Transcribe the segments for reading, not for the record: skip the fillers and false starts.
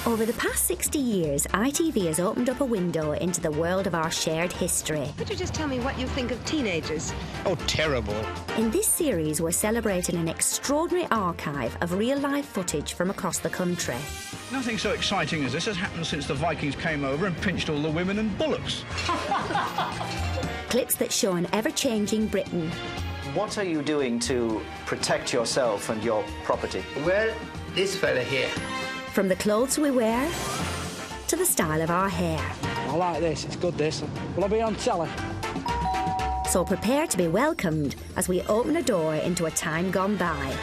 Over the past 60 years, ITV has opened up a window into the world of our shared history. Could you just tell me what you think of teenagers? Oh, terrible. In this series, we're celebrating an extraordinary archive of real-life footage from across the country. Nothing so exciting as this has happened since the Vikings came over and pinched all the women and bullocks. Clips that show an ever-changing Britain. What are you doing to protect yourself and your property? Well, this fella here. From the clothes we wear to the style of our hair. I like this, it's good this. Will I be on telly? So prepare to be welcomed as we open a door into a time gone by.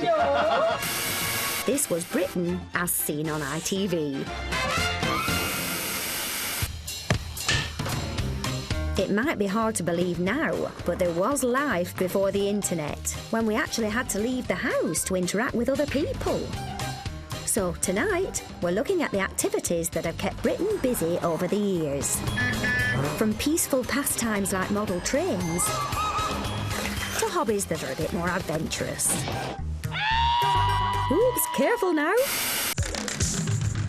Hello. This was Britain as seen on ITV. It might be hard to believe now, but there was life before the internet, when we actually had to leave the house to interact with other people. So tonight, we're looking at the activities that have kept Britain busy over the years. From peaceful pastimes like model trains, to hobbies that are a bit more adventurous. Oops, careful now.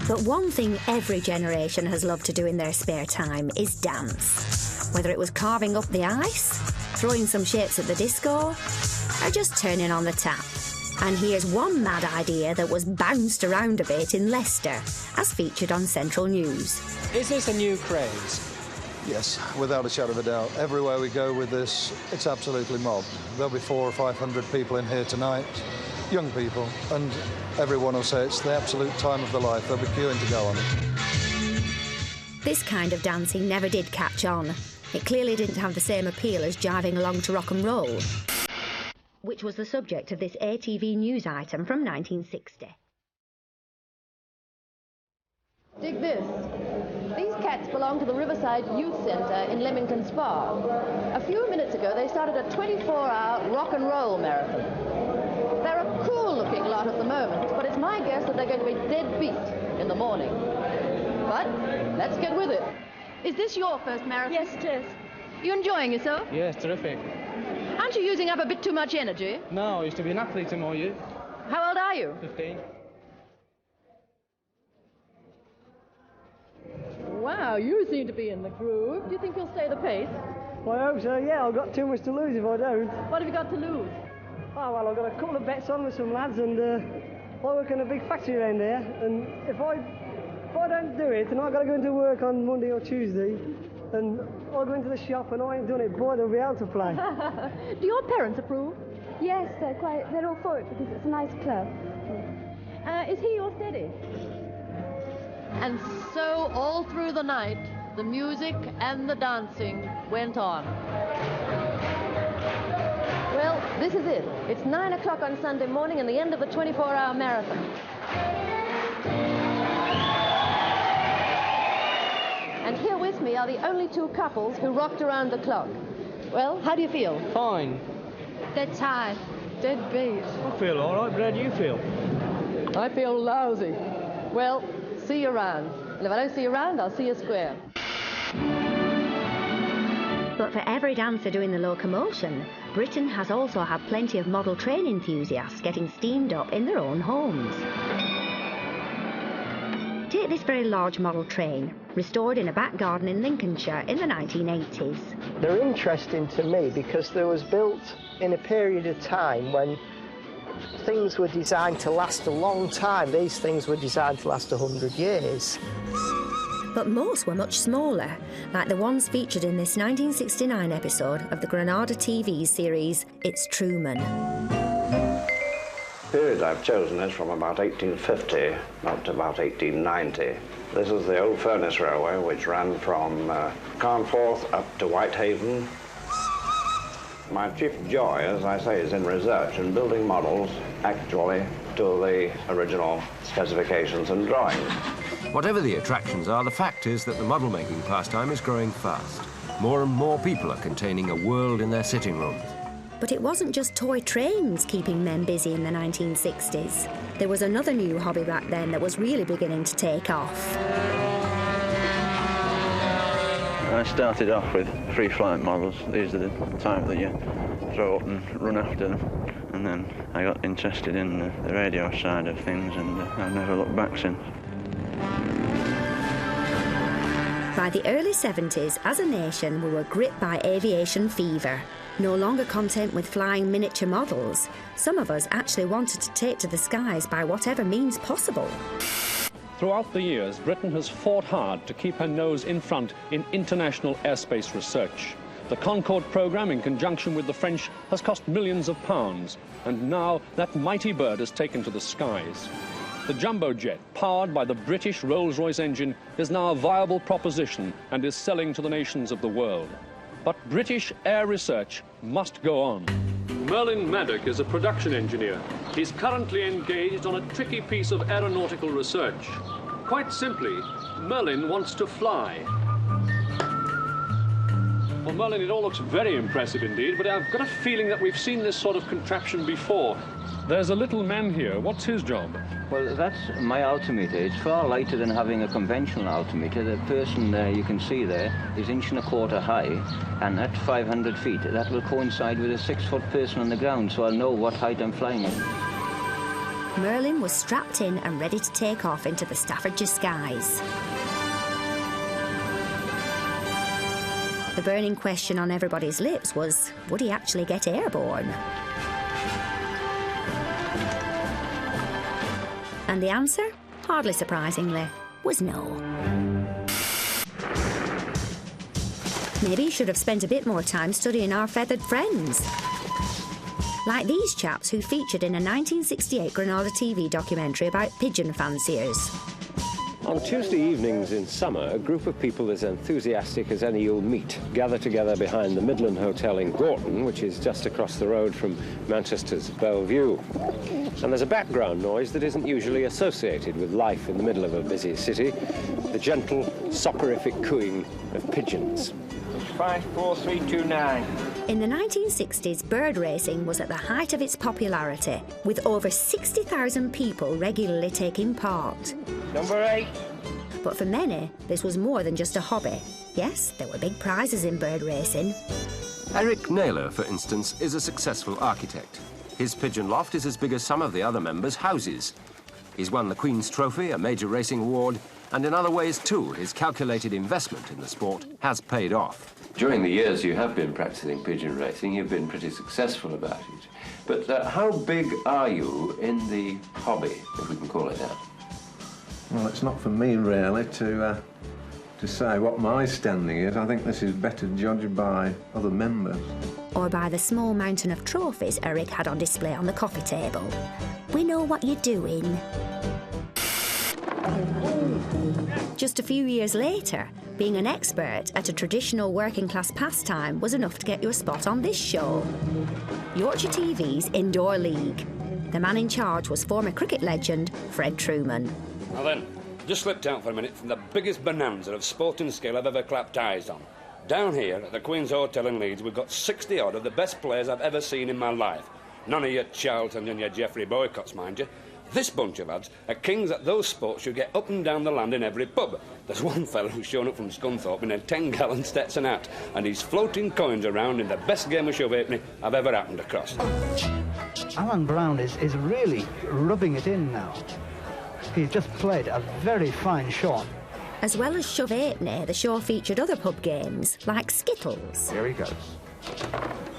But one thing every generation has loved to do in their spare time is dance. Whether it was carving up the ice, throwing some shapes at the disco, or just turning on the tap. And here's one mad idea that was bounced around a bit in Leicester, as featured on Central News. Is this a new craze? Yes, without a shadow of a doubt. Everywhere we go with this, it's absolutely mobbed. There'll be 400 or 500 people in here tonight, young people, and everyone will say it's the absolute time of their life. They'll be queuing to go on it. This kind of dancing never did catch on. It clearly didn't have the same appeal as jiving along to rock and roll, which was the subject of this ATV news item from 1960. Dig this. These cats belong to the Riverside Youth Centre in Leamington Spa. A few minutes ago, they started a 24-hour rock and roll marathon. They're a cool-looking lot at the moment, but it's my guess that they're going to be dead beat in the morning. But let's get with it. Is this your first marathon? Yes, it is. You enjoying yourself? Yes, terrific. Aren't you using up a bit too much energy? No, I used to be an athlete in my youth. How old are you? 15. Wow, you seem to be in the groove. Do you think you'll stay the pace? Well, I hope so, yeah. I've got too much to lose if I don't. What have you got to lose? Oh, well, I've got a couple of bets on with some lads, and I work in a big factory around there, and if I don't do it, then I've got to go into work on Monday or Tuesday, and I'll go into the shop and I ain't done it, boy, they'll be able to play. Do your parents approve? Yes, they're all for it because it's a nice club. Is he your steady? And so all through the night, the music and the dancing went on. Well, this is it. It's 9 o'clock on Sunday morning and the end of the 24-hour marathon. And here with me are the only two couples who rocked around the clock. Well, how do you feel? Fine. Dead tired. Dead beat. I feel all right, but how do you feel? I feel lousy. Well, see you around. And if I don't see you around, I'll see you square. But for every dancer doing the locomotion, Britain has also had plenty of model train enthusiasts getting steamed up in their own homes. Take this very large model train, restored in a back garden in Lincolnshire in the 1980s. They're interesting to me because they was built in a period of time when things were designed to last a long time. These things were designed to last 100 years. But most were much smaller, like the ones featured in this 1969 episode of the Granada TV series It's Truman. The period I've chosen is from about 1850 up to about 1890. This is the old furnace railway which ran from Carnforth up to Whitehaven. My chief joy, as I say, is in research and building models actually to the original specifications and drawings. Whatever the attractions are, the fact is that the model-making pastime is growing fast. More and more people are containing a world in their sitting rooms. But it wasn't just toy trains keeping men busy in the 1960s. There was another new hobby back then that was really beginning to take off. I started off with free flight models. These are the type that you throw up and run after them. And then I got interested in the radio side of things, and I've never looked back since. By the early 70s, as a nation, we were gripped by aviation fever. No longer content with flying miniature models, some of us actually wanted to take to the skies by whatever means possible. Throughout the years, Britain has fought hard to keep her nose in front in international airspace research. The Concorde programme, in conjunction with the French, has cost millions of pounds, and now that mighty bird has taken to the skies. The jumbo jet, powered by the British Rolls-Royce engine, is now a viable proposition and is selling to the nations of the world. But British air research must go on. Merlin Maddock is a production engineer. He's currently engaged on a tricky piece of aeronautical research. Quite simply, Merlin wants to fly. Well, Merlin, it all looks very impressive indeed, but I've got a feeling that we've seen this sort of contraption before. There's a little man here. What's his job? Well, that's my altimeter. It's far lighter than having a conventional altimeter. The person you can see there is 1.25 inches high, and at 500 feet, that will coincide with a 6-foot person on the ground, so I'll know what height I'm flying at. Merlin was strapped in and ready to take off into the Staffordshire skies. The burning question on everybody's lips was, would he actually get airborne? And the answer, hardly surprisingly, was no. Maybe he should have spent a bit more time studying our feathered friends. Like these chaps who featured in a 1968 Granada TV documentary about pigeon fanciers. On Tuesday evenings in summer, a group of people as enthusiastic as any you'll meet gather together behind the Midland Hotel in Gorton, which is just across the road from Manchester's Bellevue. And there's a background noise that isn't usually associated with life in the middle of a busy city, the gentle, soporific cooing of pigeons. 54329. In the 1960s, bird racing was at the height of its popularity, with over 60,000 people regularly taking part. Number 8. But for many, this was more than just a hobby. Yes, there were big prizes in bird racing. Eric Naylor, for instance, is a successful architect. His pigeon loft is as big as some of the other members' houses. He's won the Queen's Trophy, a major racing award, and in other ways, too, his calculated investment in the sport has paid off. During the years you have been practicing pigeon racing, you've been pretty successful about it. But how big are you in the hobby, if we can call it that? Well, it's not for me, really, to say what my standing is. I think this is better judged by other members. Or by the small mountain of trophies Eric had on display on the coffee table. We know what you're doing. Just a few years later, being an expert at a traditional working-class pastime was enough to get you a spot on this show. Yorkshire TV's Indoor League. The man in charge was former cricket legend Fred Truman. Now then, just slipped out for a minute from the biggest bonanza of sporting skill I've ever clapped eyes on. Down here at the Queen's Hotel in Leeds, we've got 60-odd of the best players I've ever seen in my life. None of your Charltons and your Geoffrey Boycotts, mind you. This bunch of lads are kings at those sports you get up and down the land in every pub. There's one fellow who's shown up from Scunthorpe in a 10-gallon Stetson hat, and he's floating coins around in the best game of shove halfpenny I've ever happened across. Alan Brown is really rubbing it in now. He's just played a very fine shot. As well as shove halfpenny, the show featured other pub games, like Skittles. Here he goes.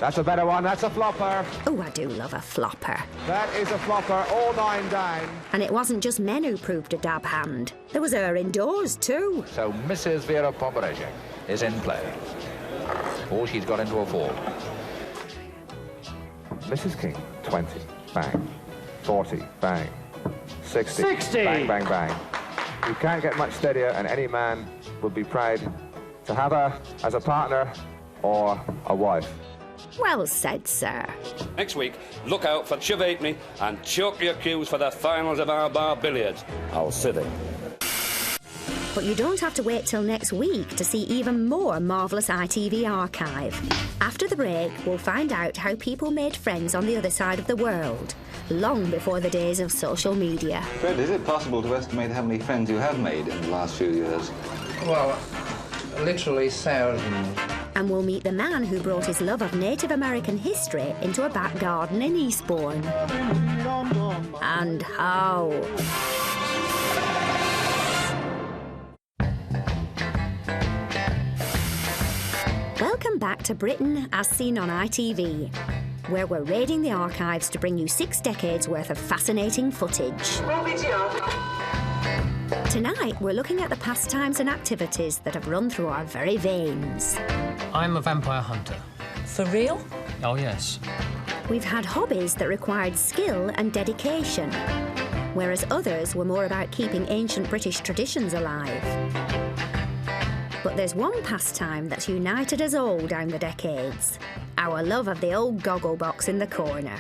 That's a better one, that's a flopper. Oh, I do love a flopper. That is a flopper, all 9 down. And it wasn't just men who proved a dab hand. There was her indoors, too. So Mrs. Vera Pomerejek is in play. Oh, she's got into a fall. Mrs. King, 20, bang. 40, bang. 60, 60. Bang, bang, bang. You can't get much steadier, and any man would be proud to have her as a partner or a wife. Well said, sir. Next week, look out for shove halfpenny and choke your cues for the finals of our bar billiards. I'll see them. But you don't have to wait till next week to see even more marvellous ITV archive. After the break, we'll find out how people made friends on the other side of the world, long before the days of social media. Fred, is it possible to estimate how many friends you have made in the last few years? Well, literally thousands. And we'll meet the man who brought his love of Native American history into a back garden in Eastbourne. And how. back to Britain as seen on ITV, where we're raiding the archives to bring you 6 decades worth of fascinating footage. Tonight, we're looking at the pastimes and activities that have run through our very veins. I'm a vampire hunter. For real? Oh, yes. We've had hobbies that required skill and dedication, whereas others were more about keeping ancient British traditions alive. But there's one pastime that's united us all down the decades: our love of the old goggle box in the corner.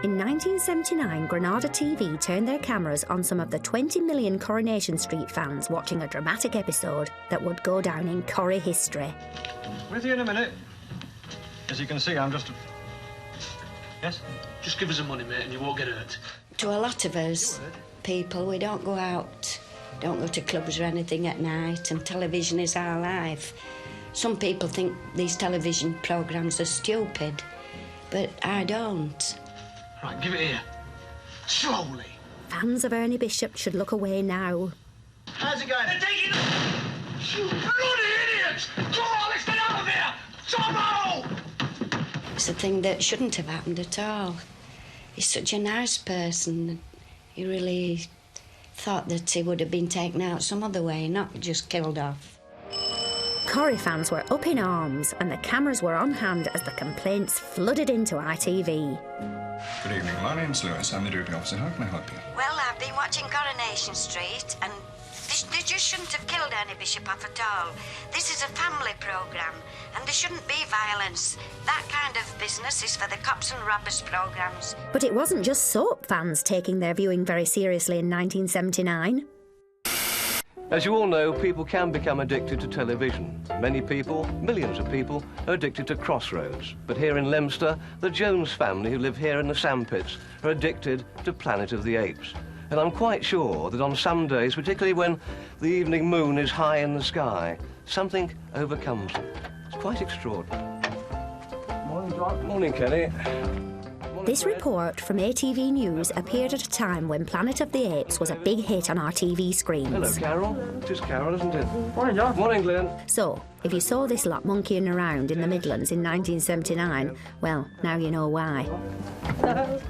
In 1979, Granada TV turned their cameras on some of the 20 million Coronation Street fans watching a dramatic episode that would go down in Corrie history. With you in a minute. As you can see, I'm just... Yes? Just give us the money, mate, and you won't get hurt. To a lot of us, people, we don't go out, don't go to clubs or anything at night, and television is our life. Some people think these television programmes are stupid, but I don't. Right, give it here. Slowly. Fans of Ernie Bishop should look away now. How's it going? They're taking it! You bloody idiots! Come on, let's get out of here! Tomorrow! It's a thing that shouldn't have happened at all. He's such a nice person. He really thought that he would have been taken out some other way, not just killed off. Corrie fans were up in arms and the cameras were on hand as the complaints flooded into ITV. Good evening, my name's Lewis. I'm the duty officer. How can I help you? Well, I've been watching Coronation Street, and they just shouldn't have killed Ernie Bishop off at all. This is a family programme, and there shouldn't be violence. That kind of business is for the cops and robbers programmes. But it wasn't just soap fans taking their viewing very seriously in 1979. As you all know, people can become addicted to television. Many people, millions of people, are addicted to Crossroads. But here in Leominster, the Jones family who live here in the sandpits are addicted to Planet of the Apes. And I'm quite sure that on some days, particularly when the evening moon is high in the sky, something overcomes them. It's quite extraordinary. Morning, Doc. Morning, Kenny. This report from ATV News appeared at a time when Planet of the Apes was a big hit on our TV screens. Hello, Carol. It is Carol, isn't it? Morning, John. Morning, Glenn. So, if you saw this lot monkeying around in the Midlands in 1979, well, now you know why.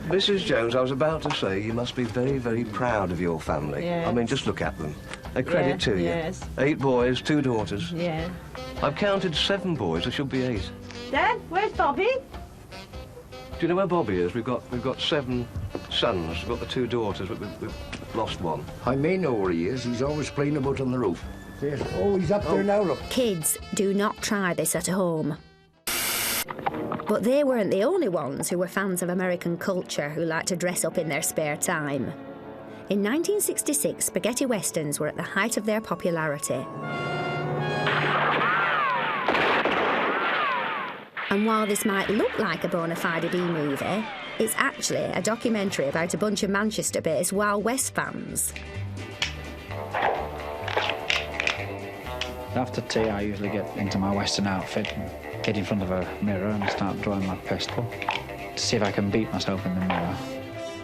Mrs. Jones, I was about to say you must be very, very proud of your family. Yes. I mean, just look at them. A credit to you. Yes. 8 boys, 2 daughters. Yeah. I've counted 7 boys. There should be 8. Dad, where's Bobby? Do you know where Bobby is? We've got 7 sons. We've got the 2 daughters, but we've lost one. I may know where he is. He's always playing about on the roof. Yes. Oh, he's up there now, look. Kids, do not try this at home. But they weren't the only ones who were fans of American culture who liked to dress up in their spare time. In 1966, spaghetti westerns were at the height of their popularity. And while this might look like a bona fide B-movie, it's actually a documentary about a bunch of Manchester-based Wild West fans. After tea, I usually get into my Western outfit and get in front of a mirror and start drawing my pistol to see if I can beat myself in the mirror.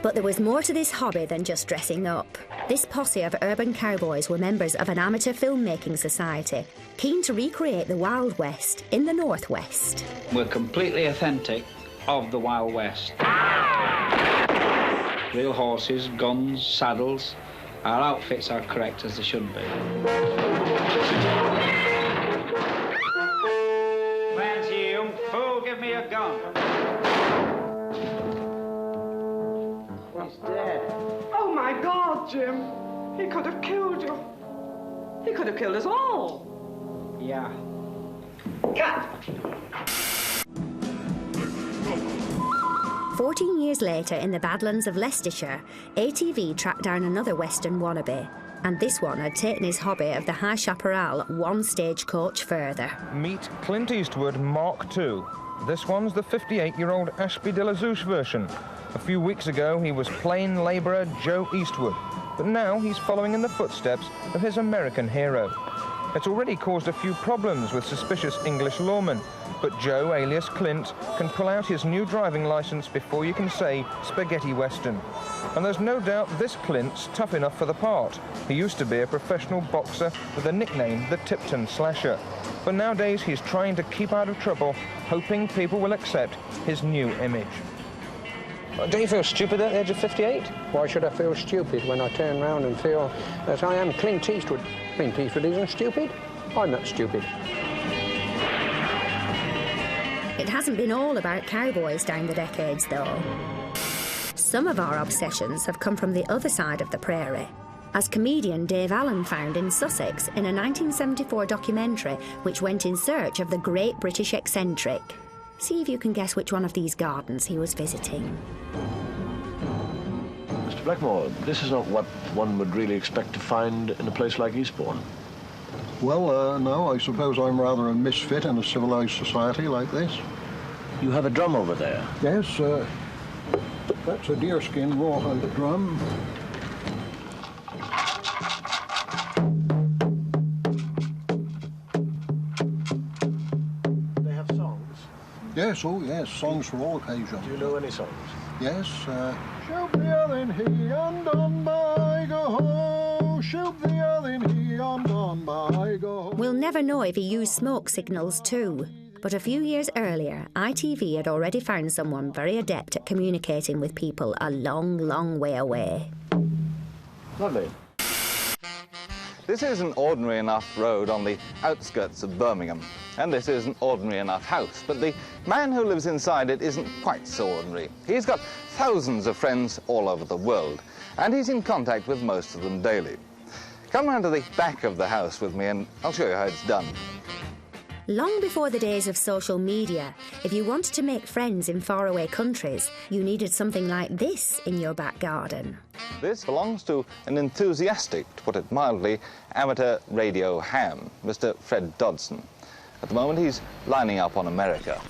But there was more to this hobby than just dressing up. This posse of urban cowboys were members of an amateur filmmaking society, keen to recreate the Wild West in the Northwest. We're completely authentic of the Wild West. Real horses, guns, saddles. Our outfits are correct as they should be. Where's you? Fool, give me a gun. He's dead. Oh, my God, Jim. He could have killed you. He could have killed us all. Yeah. Cut. 14 years later, in the Badlands of Leicestershire, ATV tracked down another Western wannabe, and this one had taken his hobby of the High Chaparral one stagecoach further. Meet Clint Eastwood Mark II. This one's the 58-year-old Ashby de la Zouch version. A few weeks ago, he was plain labourer Joe Eastwood, but now he's following in the footsteps of his American hero. It's already caused a few problems with suspicious English lawmen, but Joe, alias Clint, can pull out his new driving licence before you can say spaghetti western. And there's no doubt this Clint's tough enough for the part. He used to be a professional boxer with the nickname the Tipton Slasher. But nowadays he's trying to keep out of trouble, hoping people will accept his new image. Don't you feel stupid at the age of 58? Why should I feel stupid when I turn round and feel that I am Clint Eastwood? Clint Eastwood isn't stupid. I'm not stupid. It hasn't been all about cowboys down the decades, though. Some of our obsessions have come from the other side of the prairie, as comedian Dave Allen found in Sussex in a 1974 documentary which went in search of the great British eccentric. See if you can guess which one of these gardens he was visiting. Mr. Blackmore, this is not what one would really expect to find in a place like Eastbourne. Well, no, I suppose I'm rather a misfit in a civilized society like this. You have a drum over there? Yes, that's a deerskin rawhide drum. They have songs? Yes, oh yes, songs for all occasions. Do you know any songs? Yes, shoot the other in he and on by go ho, shoot the other in he and on by go ho. We'll never know if he used smoke signals too, but a few years earlier, ITV had already found someone very adept at communicating with people a long, long way away. Lovely. This is an ordinary enough road on the outskirts of Birmingham, and this is an ordinary enough house, but the man who lives inside it isn't quite so ordinary. He's got thousands of friends all over the world, and he's in contact with most of them daily. Come round to the back of the house with me and I'll show you how it's done. Long before the days of social media, if you wanted to make friends in faraway countries, you needed something like this in your back garden. This belongs to an enthusiastic, to put it mildly, amateur radio ham, Mr. Fred Dodson. At the moment, he's lining up on America.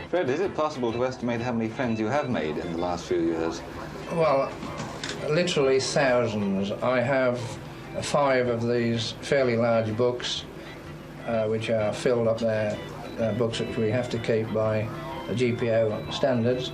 Fred, is it possible to estimate how many friends you have made in the last few years? Well, literally thousands. I have 5 of these fairly large books, which are filled up there, books which we have to keep by GPO standards.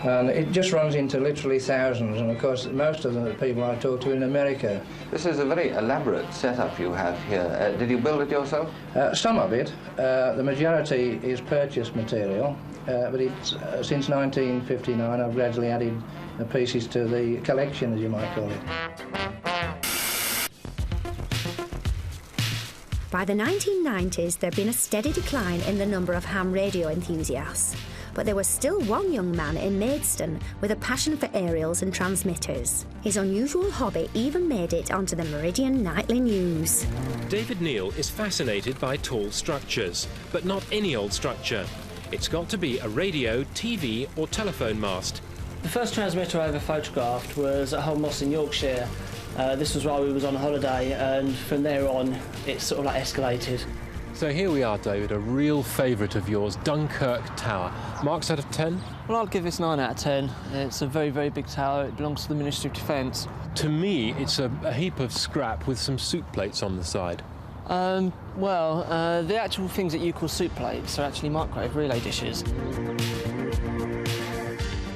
And it just runs into literally thousands, and of course most of them are people I talk to in America. This is a very elaborate setup you have here. Did you build it yourself? Some of it. The majority is purchased material, but it's, since 1959 I've gradually added pieces to the collection, as you might call it. By the 1990s, there'd been a steady decline in the number of ham radio enthusiasts. But there was still one young man in Maidstone with a passion for aerials and transmitters. His unusual hobby even made it onto the Meridian Nightly News. David Neal is fascinated by tall structures, but not any old structure. It's got to be a radio, TV or telephone mast. The first transmitter I ever photographed was at Holmoss in Yorkshire. This was while we was on holiday, and from there on it sort of like escalated. So here we are, David, a real favourite of yours, Dunkirk Tower. Marks out of 10? Well, I'll give this 9 out of 10. It's a very, very big tower. It belongs to the Ministry of Defence. To me, it's a heap of scrap with some soup plates on the side. The actual things that you call soup plates are actually microwave relay dishes.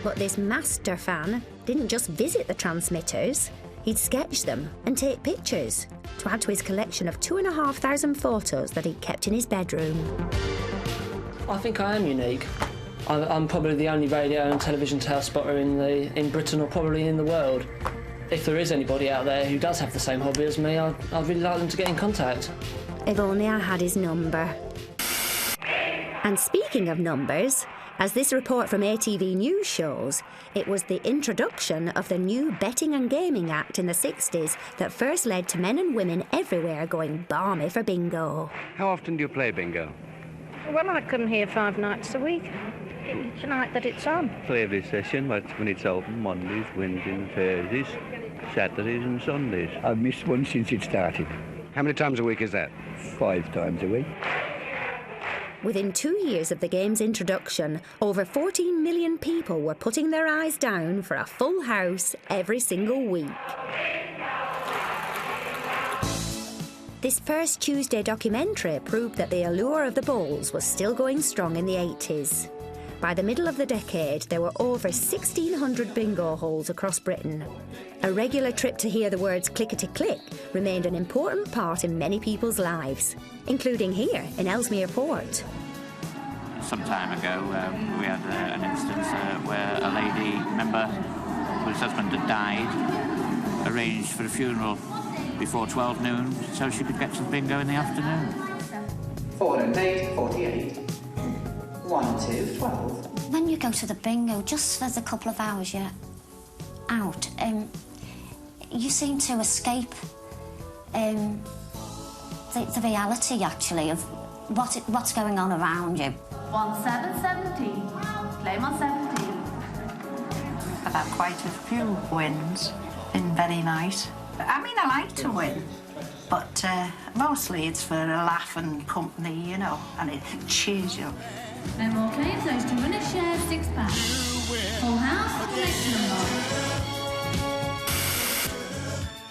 But this master fan didn't just visit the transmitters. He'd sketch them and take pictures to add to his collection of 2,500 photos that he'd kept in his bedroom. I think I am unique. I'm probably the only radio and television tail spotter in Britain or probably in the world. If there is anybody out there who does have the same hobby as me, I'd really like them to get in contact. If only I had his number. And speaking of numbers, as this report from ATV News shows, it was the introduction of the new Betting and Gaming Act in the 60s that first led to men and women everywhere going balmy for bingo. How often do you play bingo? Well, I come here 5 nights a week, each night that it's on. Play every session when it's open, Mondays, Wednesdays and Thursdays, Saturdays and Sundays. I've missed one since it started. How many times a week is that? 5 times a week. Within 2 years of the game's introduction, over 14 million people were putting their eyes down for a full house every single week. This first Tuesday documentary proved that the allure of the bowls was still going strong in the 80s. By the middle of the decade, there were over 1,600 bingo halls across Britain. A regular trip to hear the words clickety-click remained an important part in many people's lives, including here in Ellesmere Port. Some time ago, we had an instance where a lady member whose husband had died arranged for a funeral before 12 noon so she could get to the bingo in the afternoon. 4 and 8, 48. 1, 2, 12. When you go to the bingo, just for the couple of hours you're out, you seem to escape the reality, actually, of what's going on around you. 1717. Claim on 17. I've had quite a few wins. Been very nice. I mean, I like to win, but mostly it's for a laugh and company, you know, and it cheers you. No more claims, those to win a share, £6. Full house, next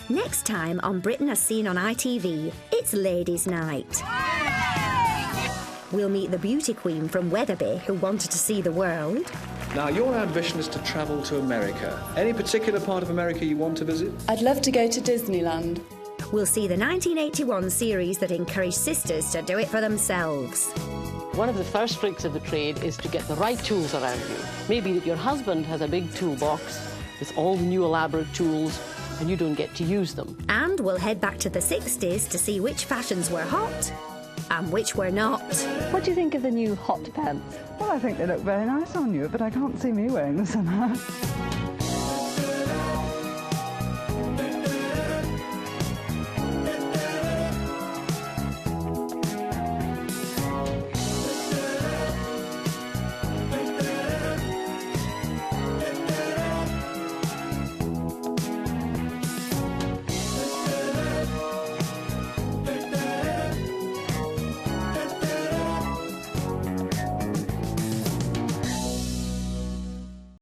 number. Next time on Britain as Seen on ITV, it's Ladies' Night. We'll meet the beauty queen from Wetherby who wanted to see the world. Now, your ambition is to travel to America. Any particular part of America you want to visit? I'd love to go to Disneyland. We'll see the 1981 series that encouraged sisters to do it for themselves. One of the first tricks of the trade is to get the right tools around you. Maybe that your husband has a big toolbox with all the new elaborate tools and you don't get to use them. And we'll head back to the 60s to see which fashions were hot and which were not. What do you think of the new hot pants? Well, I think they look very nice on you, but I can't see me wearing them somehow.